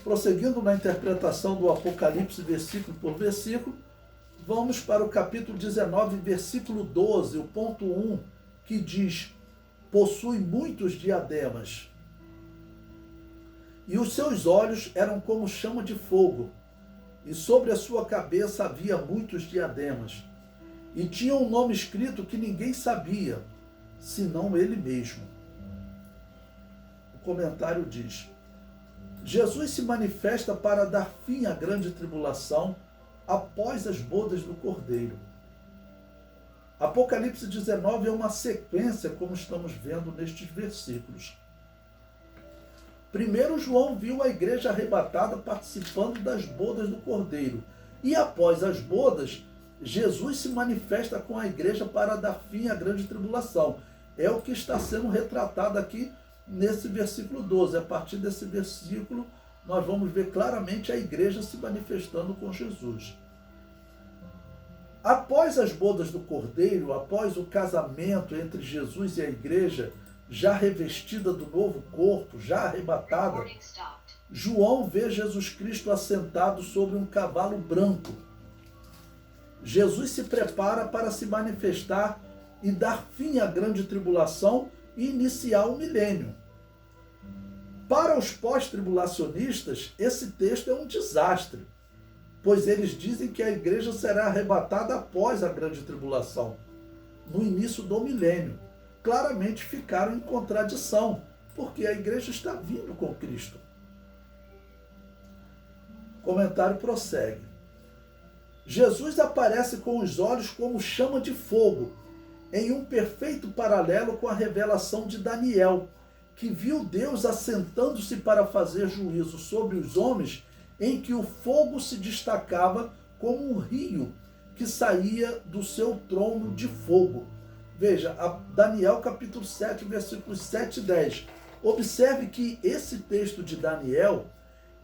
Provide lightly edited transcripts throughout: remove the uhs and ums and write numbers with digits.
Prosseguindo na interpretação do Apocalipse, versículo por versículo, vamos para o capítulo 19, versículo 12, o ponto 1, que diz: possui muitos diademas, e os seus olhos eram como chama de fogo, e sobre a sua cabeça havia muitos diademas, e tinha um nome escrito que ninguém sabia, senão ele mesmo. O comentário diz: Jesus se manifesta para dar fim à grande tribulação após as bodas do Cordeiro. Apocalipse 19 é uma sequência, como estamos vendo nestes versículos. Primeiro, João viu a igreja arrebatada participando das bodas do Cordeiro. E após as bodas, Jesus se manifesta com a igreja para dar fim à grande tribulação. É o que está sendo retratado aqui nesse versículo 12. A partir desse versículo, nós vamos ver claramente a igreja se manifestando com Jesus. Após as bodas do Cordeiro, após o casamento entre Jesus e a igreja, já revestida do novo corpo, já arrebatada, João vê Jesus Cristo assentado sobre um cavalo branco. Jesus se prepara para se manifestar e dar fim à grande tribulação e iniciar o milênio. Para os pós-tribulacionistas, esse texto é um desastre, pois eles dizem que a igreja será arrebatada após a grande tribulação, no início do milênio. Claramente ficaram em contradição, porque a igreja está vindo com Cristo. O comentário prossegue. Jesus aparece com os olhos como chama de fogo, em um perfeito paralelo com a revelação de Daniel, que viu Deus assentando-se para fazer juízo sobre os homens, em que o fogo se destacava como um rio que saía do seu trono de fogo. Veja, Daniel capítulo 7, versículos 7 e 10. Observe que esse texto de Daniel,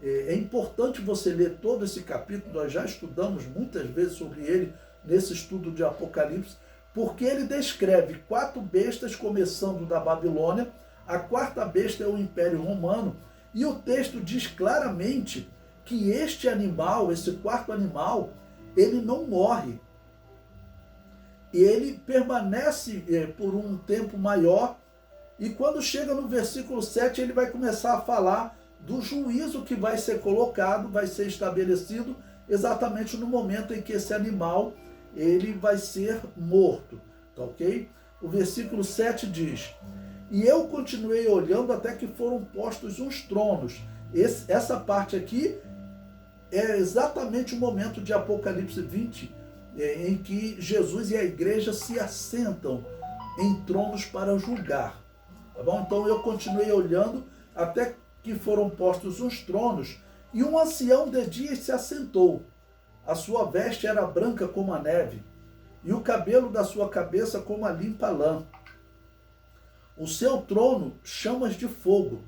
é importante você ler todo esse capítulo, nós já estudamos muitas vezes sobre ele nesse estudo de Apocalipse, porque ele descreve 4 bestas começando da Babilônia, a 4ª besta é o Império Romano, e o texto diz claramente que este animal, esse 4º animal, ele não morre. E ele permanece por um tempo maior, e quando chega no versículo 7, ele vai começar a falar do juízo que vai ser colocado, vai ser estabelecido exatamente no momento em que esse animal ele vai ser morto, tá ok? O versículo 7 diz: e eu continuei olhando até que foram postos uns tronos. Essa parte aqui é exatamente o momento de Apocalipse 20, em que Jesus e a igreja se assentam em tronos para julgar. Tá bom? Então eu continuei olhando até que foram postos uns tronos, e um ancião de dias se assentou. A sua veste era branca como a neve, e o cabelo da sua cabeça como a limpa lã. O seu trono chamas de fogo,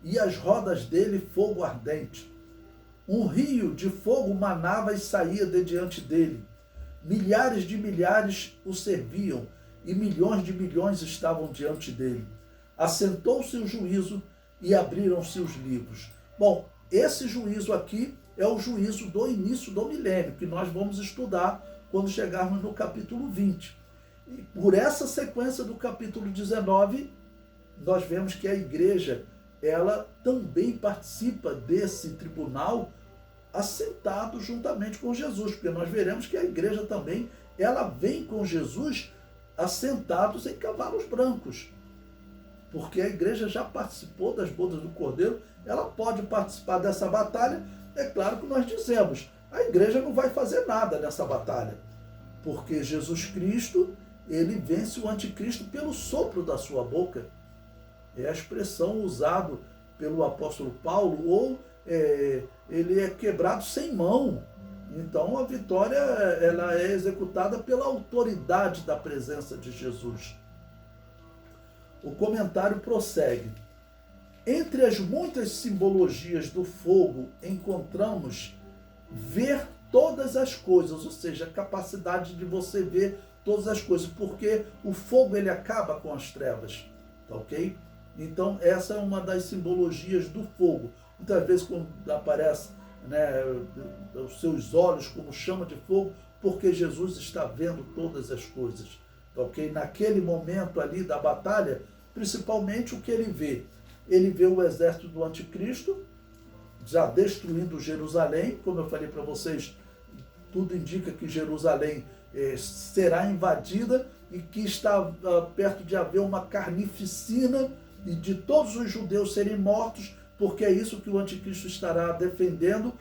e as rodas dele fogo ardente. Um rio de fogo manava e saía de diante dele. Milhares de milhares o serviam, e milhões de milhões estavam diante dele. Assentou-se o juízo, e abriram-se os livros. Bom, esse juízo aqui é o juízo do início do milênio, que nós vamos estudar quando chegarmos no capítulo 20. E por essa sequência do capítulo 19, nós vemos que a igreja, ela também participa desse tribunal assentado juntamente com Jesus, porque nós veremos que a igreja também, ela vem com Jesus assentados em cavalos brancos. Porque a igreja já participou das bodas do Cordeiro, ela pode participar dessa batalha. É claro que nós dizemos, a igreja não vai fazer nada nessa batalha, porque Jesus Cristo, ele vence o anticristo pelo sopro da sua boca. É a expressão usada pelo apóstolo Paulo, ou ele é quebrado sem mão. Então a vitória ela é executada pela autoridade da presença de Jesus. O comentário prossegue. Entre as muitas simbologias do fogo, encontramos ver todas as coisas, ou seja, a capacidade de você ver todas as coisas, porque o fogo ele acaba com as trevas, tá ok? Então essa é uma das simbologias do fogo. muitas vezes quando aparece, né, os seus olhos como chama de fogo, porque Jesus está vendo todas as coisas. Ok? Naquele momento ali da batalha, principalmente o que ele vê? Ele vê o exército do anticristo já destruindo Jerusalém. Como eu falei para vocês, tudo indica que Jerusalém será invadida e que está perto de haver uma carnificina e de todos os judeus serem mortos, porque é isso que o anticristo estará defendendo.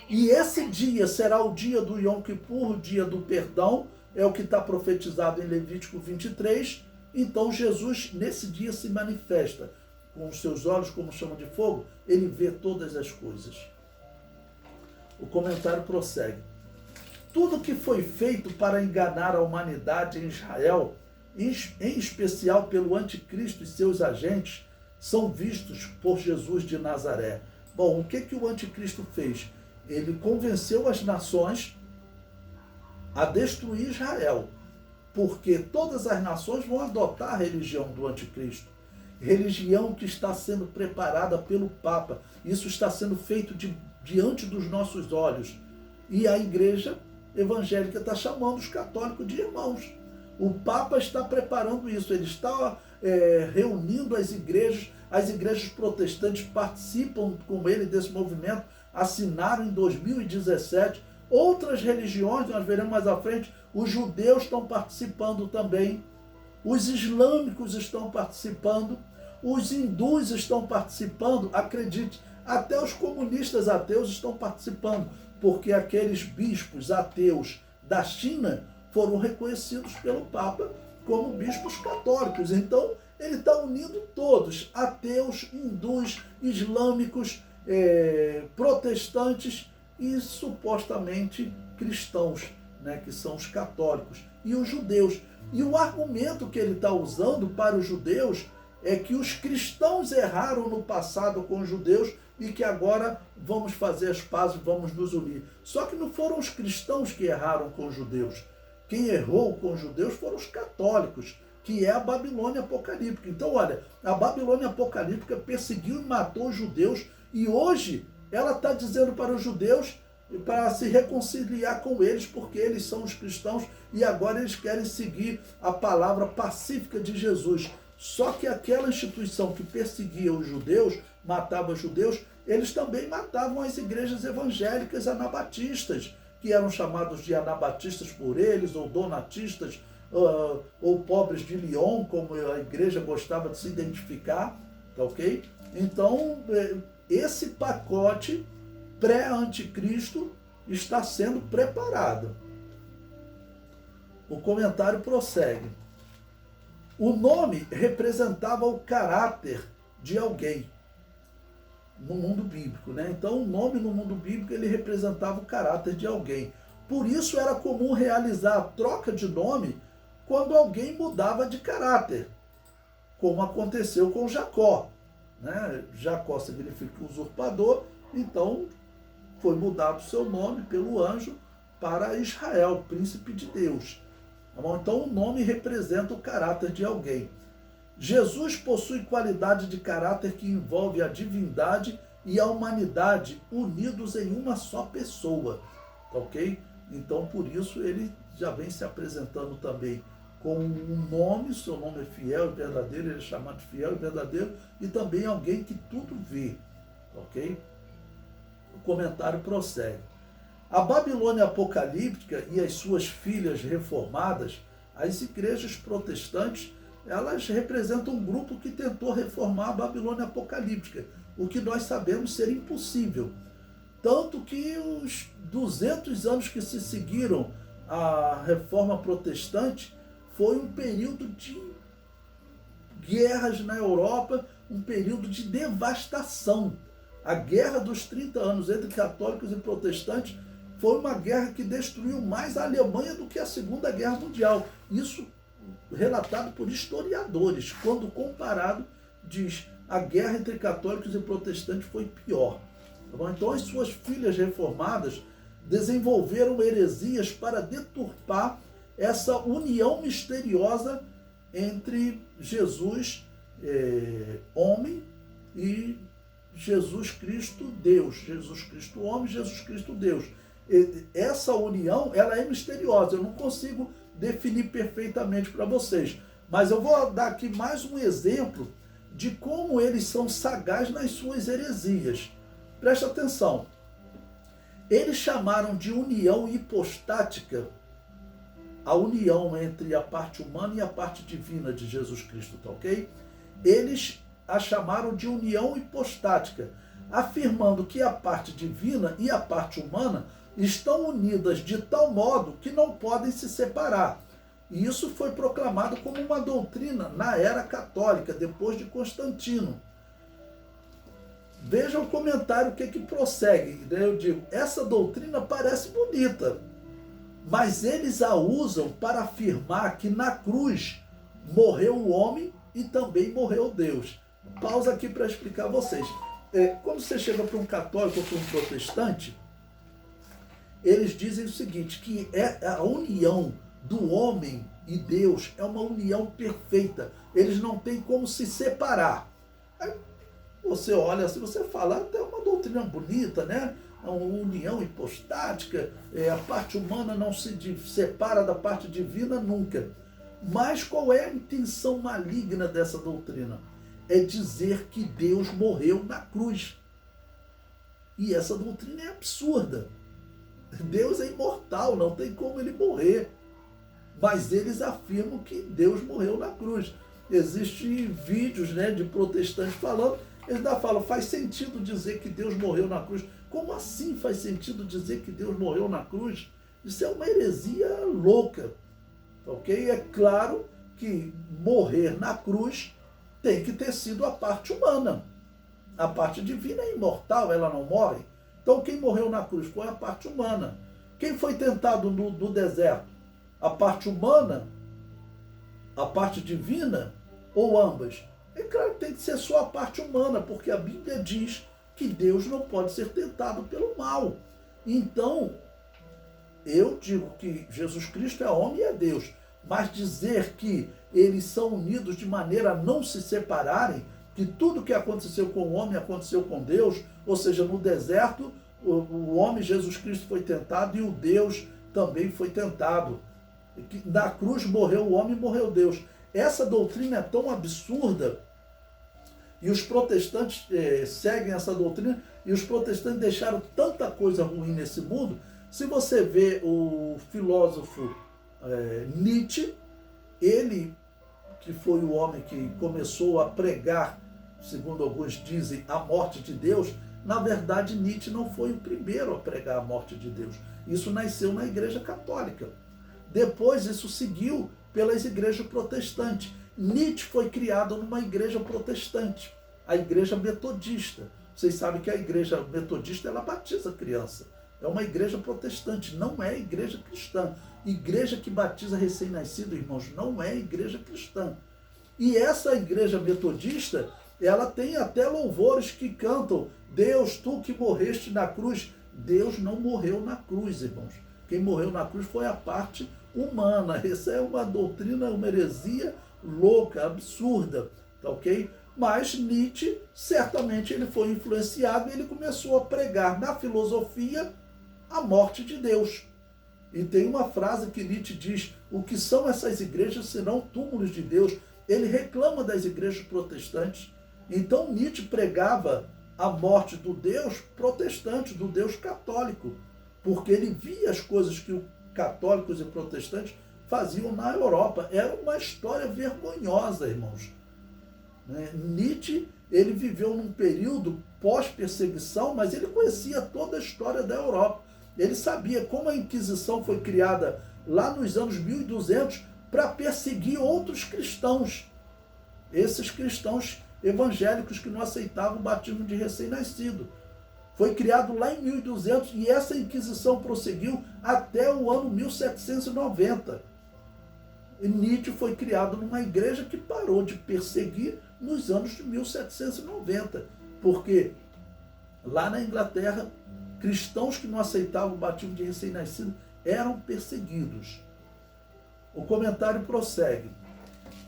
E esse dia será o dia do Yom Kippur, o dia do perdão, é o que está profetizado em Levítico 23. Então Jesus nesse dia se manifesta com os seus olhos como chama de fogo, ele vê todas as coisas. O comentário prossegue. Tudo que foi feito para enganar a humanidade em Israel, em especial pelo anticristo e seus agentes, são vistos por Jesus de Nazaré. Bom, o que o anticristo fez? Ele convenceu as nações a destruir Israel, porque todas as nações vão adotar a religião do anticristo. Religião que está sendo preparada pelo Papa. Isso está sendo feito diante dos nossos olhos. E a igreja evangélica está chamando os católicos de irmãos. O Papa está preparando isso. Ele está reunindo as igrejas protestantes participam com ele desse movimento, assinaram em 2017. Outras religiões, nós veremos mais à frente, os judeus estão participando também, os islâmicos estão participando, os hindus estão participando, acredite, até os comunistas ateus estão participando, porque aqueles bispos ateus da China foram reconhecidos pelo Papa como bispos católicos. Então, ele está unindo todos, ateus, hindus, islâmicos, protestantes e supostamente cristãos, né, que são os católicos, e os judeus. E o argumento que ele está usando para os judeus é que os cristãos erraram no passado com os judeus e que agora vamos fazer as pazes, vamos nos unir. Só que não foram os cristãos que erraram com os judeus. Quem errou com os judeus foram os católicos, que é a Babilônia apocalíptica. Então, olha, a Babilônia apocalíptica perseguiu e matou os judeus e hoje ela está dizendo para os judeus para se reconciliar com eles, porque eles são os cristãos e agora eles querem seguir a palavra pacífica de Jesus. Só que aquela instituição que perseguia os judeus, matava os judeus, eles também matavam as igrejas evangélicas anabatistas, que eram chamados de anabatistas por eles, ou donatistas, ou pobres de Lyon, como a igreja gostava de se identificar, tá ok? Então, esse pacote pré-anticristo está sendo preparado. O comentário prossegue. O nome representava o caráter de alguém no mundo bíblico, né? Então, o nome no mundo bíblico ele representava o caráter de alguém. Por isso era comum realizar a troca de nome quando alguém mudava de caráter, como aconteceu com Jacó, né? Jacó significa usurpador, então foi mudado o seu nome pelo anjo para Israel, príncipe de Deus. Então o nome representa o caráter de alguém. Jesus possui qualidade de caráter que envolve a divindade e a humanidade unidos em uma só pessoa, ok? Então por isso ele já vem se apresentando também com um nome, seu nome é fiel e verdadeiro, ele é chamado de fiel e verdadeiro, e também alguém que tudo vê, ok? O comentário prossegue. A Babilônia apocalíptica e as suas filhas reformadas, as igrejas protestantes, elas representam um grupo que tentou reformar a Babilônia apocalíptica, o que nós sabemos ser impossível. Tanto que os 200 anos que se seguiram à reforma protestante foi um período de guerras na Europa, um período de devastação. A guerra dos 30 anos entre católicos e protestantes foi uma guerra que destruiu mais a Alemanha do que a Segunda Guerra Mundial. Isso relatado por historiadores. Quando comparado, diz, a guerra entre católicos e protestantes foi pior. Tá bom? Então as suas filhas reformadas desenvolveram heresias para deturpar essa união misteriosa entre Jesus, homem, e Jesus Cristo Deus, Jesus Cristo homem, Jesus Cristo Deus. Essa união, ela é misteriosa, eu não consigo definir perfeitamente para vocês, mas eu vou dar aqui mais um exemplo de como eles são sagazes nas suas heresias. Preste atenção. Eles chamaram de união hipostática a união entre a parte humana e a parte divina de Jesus Cristo, tá ok? Eles a chamaram de união hipostática, afirmando que a parte divina e a parte humana estão unidas de tal modo que não podem se separar. E isso foi proclamado como uma doutrina na era católica, depois de Constantino. Veja o comentário que prossegue. Eu digo, essa doutrina parece bonita, mas eles a usam para afirmar que na cruz morreu o homem e também morreu Deus. Pausa aqui para explicar a vocês. Quando você chega para um católico ou para um protestante, eles dizem o seguinte, que a união do homem e Deus é uma união perfeita. Eles não têm como se separar. Aí você olha assim, você fala, até uma doutrina bonita, né? Uma união hipostática, a parte humana não se separa da parte divina nunca. Mas qual é a intenção maligna dessa doutrina? É dizer que Deus morreu na cruz. E essa doutrina é absurda. Deus é imortal, não tem como ele morrer. Mas eles afirmam que Deus morreu na cruz. Existem vídeos, né, de protestantes falando, eles ainda falam, faz sentido dizer que Deus morreu na cruz. Como assim faz sentido dizer que Deus morreu na cruz? Isso é uma heresia louca. Ok? É claro que morrer na cruz tem que ter sido a parte humana. A parte divina é imortal, ela não morre. Então quem morreu na cruz foi a parte humana. Quem foi tentado no deserto? A parte humana? A parte divina? Ou ambas? É claro que tem que ser só a parte humana, porque a Bíblia diz que Deus não pode ser tentado pelo mal. Então, eu digo que Jesus Cristo é homem e é Deus, mas dizer que eles são unidos de maneira a não se separarem, que tudo que aconteceu com o homem aconteceu com Deus, ou seja, no deserto, o homem Jesus Cristo foi tentado e o Deus também foi tentado. Na cruz morreu o homem e morreu Deus. Essa doutrina é tão absurda, e os protestantes seguem essa doutrina, e os protestantes deixaram tanta coisa ruim nesse mundo. Se você vê o filósofo Nietzsche, ele que foi o homem que começou a pregar, segundo alguns dizem, a morte de Deus, na verdade Nietzsche não foi o primeiro a pregar a morte de Deus. Isso nasceu na Igreja Católica. Depois isso seguiu pelas igrejas protestantes. Nietzsche foi criado numa igreja protestante, a igreja metodista. Vocês sabem que a igreja metodista, ela batiza criança. É uma igreja protestante, não é igreja cristã. Igreja que batiza recém-nascido, irmãos, não é igreja cristã. E essa igreja metodista, ela tem até louvores que cantam, Deus, tu que morreste na cruz. Deus não morreu na cruz, irmãos. Quem morreu na cruz foi a parte humana. Essa é uma doutrina, uma heresia louca, absurda, tá ok? Mas Nietzsche, certamente ele foi influenciado e ele começou a pregar na filosofia a morte de Deus. E tem uma frase que Nietzsche diz, o que são essas igrejas senão túmulos de Deus? Ele reclama das igrejas protestantes. Então Nietzsche pregava a morte do Deus protestante, do Deus católico, porque ele via as coisas que os católicos e protestantes faziam na Europa. Era uma história vergonhosa, irmãos. Nietzsche, ele viveu num período pós-perseguição, mas ele conhecia toda a história da Europa. Ele sabia como a Inquisição foi criada lá nos anos 1200 para perseguir outros cristãos. Esses cristãos evangélicos que não aceitavam o batismo de recém-nascido. Foi criado lá em 1200 e essa Inquisição prosseguiu até o ano 1790. E Nietzsche foi criado numa igreja que parou de perseguir nos anos de 1790, porque lá na Inglaterra, cristãos que não aceitavam o batismo de recém-nascido eram perseguidos. O comentário prossegue.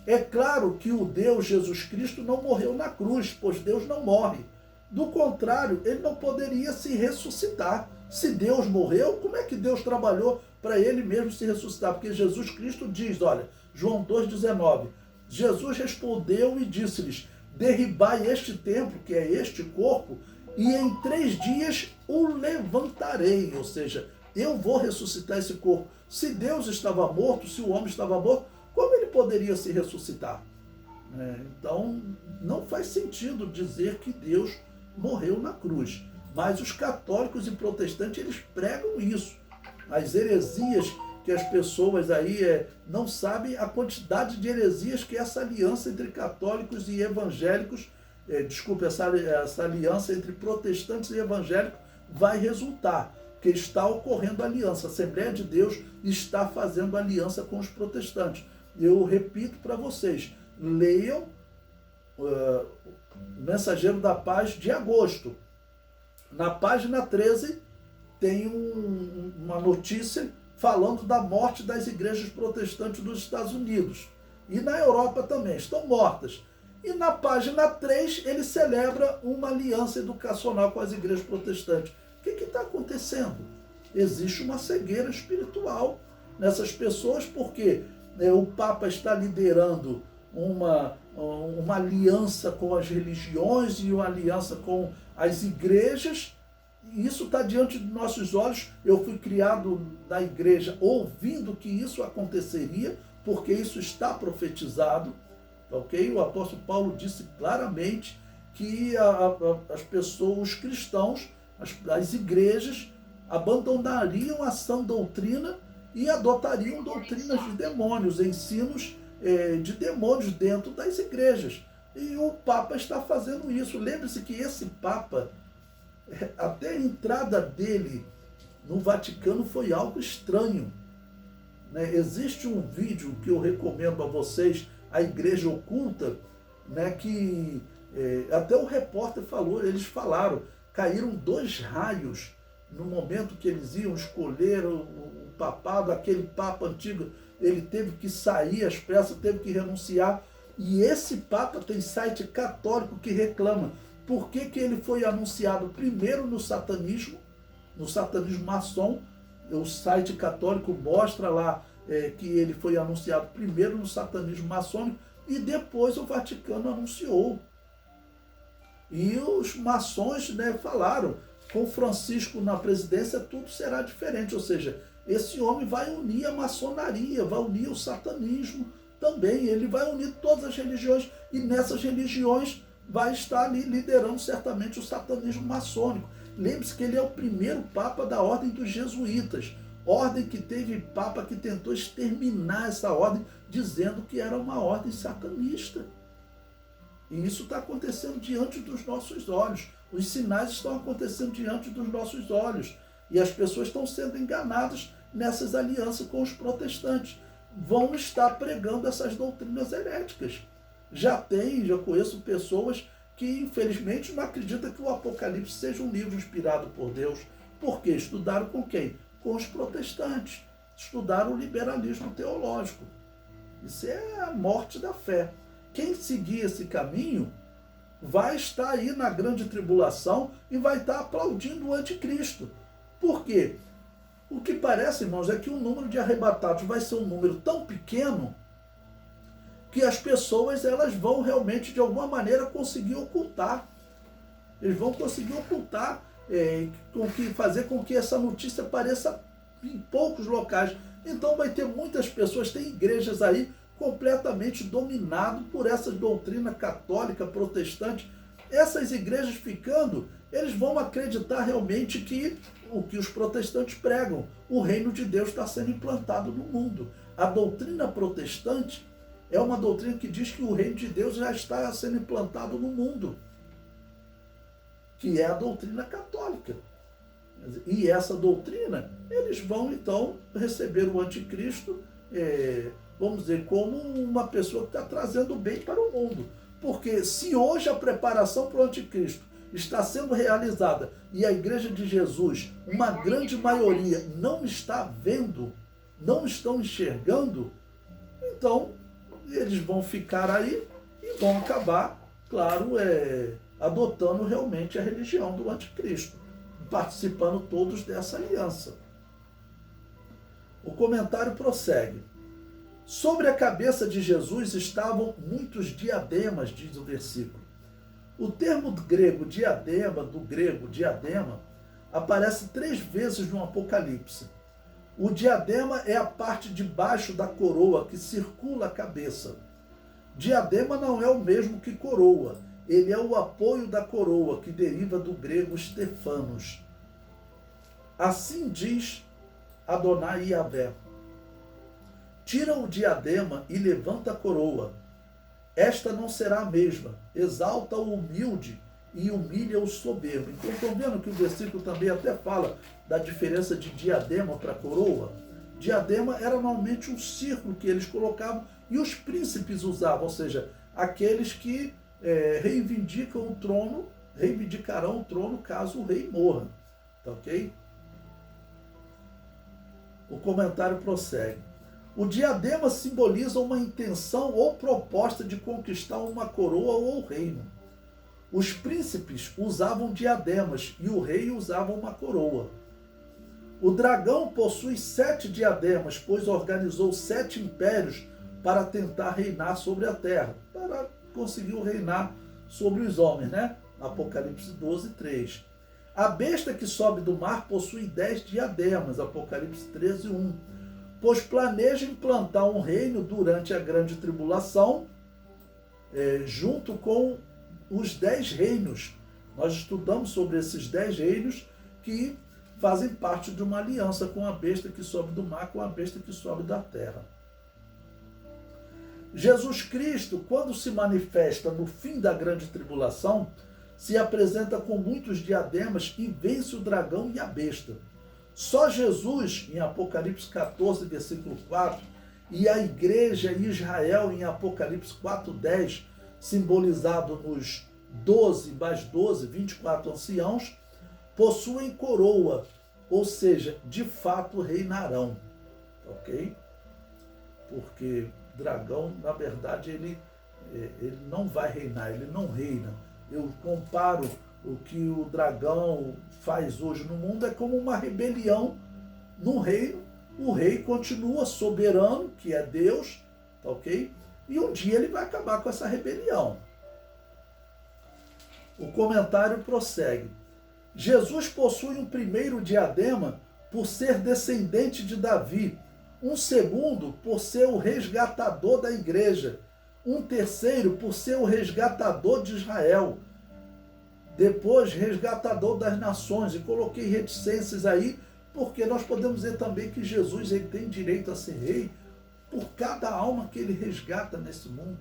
É claro que o Deus Jesus Cristo não morreu na cruz, pois Deus não morre. Do contrário, ele não poderia se ressuscitar. Se Deus morreu, como é que Deus trabalhou para ele mesmo se ressuscitar? Porque Jesus Cristo diz, olha, João 2,19, Jesus respondeu e disse-lhes, derribai este templo, que é este corpo, e em 3 dias o levantarei. Ou seja, eu vou ressuscitar esse corpo. Se Deus estava morto, se o homem estava morto, como ele poderia se ressuscitar? Então, não faz sentido dizer que Deus morreu na cruz. Mas os católicos e protestantes, eles pregam isso. As heresias que as pessoas aí não sabem a quantidade de heresias que essa aliança entre católicos e evangélicos, essa aliança entre protestantes e evangélicos vai resultar. Que está ocorrendo aliança. A Assembleia de Deus está fazendo aliança com os protestantes. Eu repito para vocês, leiam o Mensageiro da Paz de agosto. Na página 13 tem uma notícia falando da morte das igrejas protestantes dos Estados Unidos. E na Europa também, estão mortas. E na página 3 ele celebra uma aliança educacional com as igrejas protestantes. O que está acontecendo? Existe uma cegueira espiritual nessas pessoas, porque o Papa está liderando uma aliança com as religiões e uma aliança com as igrejas. E isso está diante de nossos olhos. Eu fui criado na igreja ouvindo que isso aconteceria, porque isso está profetizado. Ok? O apóstolo Paulo disse claramente que as pessoas, os cristãos, as igrejas abandonariam a sã doutrina e adotariam doutrinas de demônios, ensinos de demônios dentro das igrejas. E o Papa está fazendo isso. Lembre-se que esse Papa, até a entrada dele no Vaticano foi algo estranho. Existe um vídeo que eu recomendo a vocês, a Igreja Oculta, que até o repórter falou, eles falaram, caíram 2 raios no momento que eles iam escolher o papado, aquele Papa antigo, ele teve que sair às pressas, teve que renunciar. E esse Papa tem site católico que reclama. Por que ele foi anunciado primeiro no satanismo maçom? O site católico mostra lá que ele foi anunciado primeiro no satanismo maçônico e depois o Vaticano anunciou. E os maçons falaram, com Francisco na presidência tudo será diferente, ou seja, esse homem vai unir a maçonaria, vai unir o satanismo também, ele vai unir todas as religiões e nessas religiões vai estar ali liderando certamente o satanismo maçônico. Lembre-se que ele é o primeiro Papa da Ordem dos Jesuítas, ordem que teve Papa que tentou exterminar essa ordem, dizendo que era uma ordem satanista. E isso está acontecendo diante dos nossos olhos. Os sinais estão acontecendo diante dos nossos olhos. E as pessoas estão sendo enganadas nessas alianças com os protestantes. Vão estar pregando essas doutrinas heréticas. Já conheço pessoas que infelizmente não acreditam que o Apocalipse seja um livro inspirado por Deus. Por quê? Estudaram com quem? Com os protestantes. Estudaram o liberalismo teológico. Isso é a morte da fé. Quem seguir esse caminho vai estar aí na grande tribulação e vai estar aplaudindo o anticristo. Por quê? O que parece, irmãos, é que o número de arrebatados vai ser um número tão pequeno que as pessoas elas vão realmente, de alguma maneira, conseguir ocultar. Eles vão conseguir ocultar, fazer com que essa notícia apareça em poucos locais. Então vai ter muitas pessoas, tem igrejas aí completamente dominado por essa doutrina católica, protestante. Essas igrejas ficando, eles vão acreditar realmente que o que os protestantes pregam, o reino de Deus está sendo implantado no mundo. A doutrina protestante é uma doutrina que diz que o reino de Deus já está sendo implantado no mundo, que é a doutrina católica. E essa doutrina, eles vão então receber o anticristo, vamos dizer, como uma pessoa que está trazendo bem para o mundo. Porque se hoje a preparação para o anticristo está sendo realizada e a igreja de Jesus, uma grande maioria, não está vendo, não estão enxergando, então eles vão ficar aí e vão acabar, claro, adotando realmente a religião do anticristo, participando todos dessa aliança. O comentário prossegue. Sobre a cabeça de Jesus estavam muitos diademas, diz o versículo. O termo grego diadema, aparece 3 vezes no Apocalipse. O diadema é a parte de baixo da coroa que circula a cabeça. Diadema não é o mesmo que coroa, ele é o apoio da coroa, que deriva do grego Stefanos. Assim diz Adonai Yahvé: tira o diadema e levanta a coroa. Esta não será a mesma. Exalta o humilde e humilha o soberbo. Então, estão vendo que o versículo também até fala da diferença de diadema para coroa? Diadema era normalmente um círculo que eles colocavam e os príncipes usavam, ou seja, aqueles que reivindicarão o trono caso o rei morra. Tá ok? O comentário prossegue. O diadema simboliza uma intenção ou proposta de conquistar uma coroa ou reino. Os príncipes usavam diademas e o rei usava uma coroa. O dragão possui 7 diademas, pois organizou 7 impérios para tentar reinar sobre a terra, para conseguir reinar sobre os homens, né? Apocalipse 12, 3. A besta que sobe do mar possui 10 diademas, Apocalipse 13, 1. Pois planeja implantar um reino durante a grande tribulação, junto com os 10 reinos. Nós estudamos sobre esses 10 reinos que fazem parte de uma aliança com a besta que sobe do mar, com a besta que sobe da terra. Jesus Cristo, quando se manifesta no fim da grande tribulação, se apresenta com muitos diademas e vence o dragão e a besta. Só Jesus, em Apocalipse 14, versículo 4, e a igreja Israel, em Apocalipse 4:10, simbolizado nos 12 mais 12, 24 anciãos, possuem coroa, ou seja, de fato reinarão. Ok? Porque dragão, na verdade, ele não vai reinar, ele não reina. Eu comparo o que o dragão faz hoje no mundo é como uma rebelião no reino. O rei continua soberano, que é Deus, tá ok? E um dia ele vai acabar com essa rebelião. O comentário prossegue. Jesus possui um primeiro diadema por ser descendente de Davi, um segundo por ser o resgatador da igreja, um terceiro por ser o resgatador de Israel, depois resgatador das nações, e coloquei reticências aí, porque nós podemos dizer também que Jesus ele tem direito a ser rei por cada alma que ele resgata nesse mundo,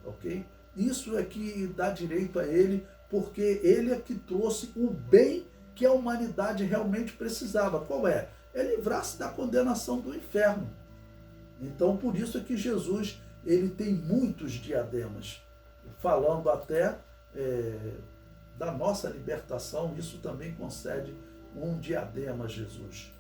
ok? Isso é que dá direito a ele, porque ele é que trouxe o bem que a humanidade realmente precisava. Qual é? É livrar-se da condenação do inferno. Então, por isso é que Jesus ele tem muitos diademas, falando até da nossa libertação. Isso também concede um diadema a Jesus.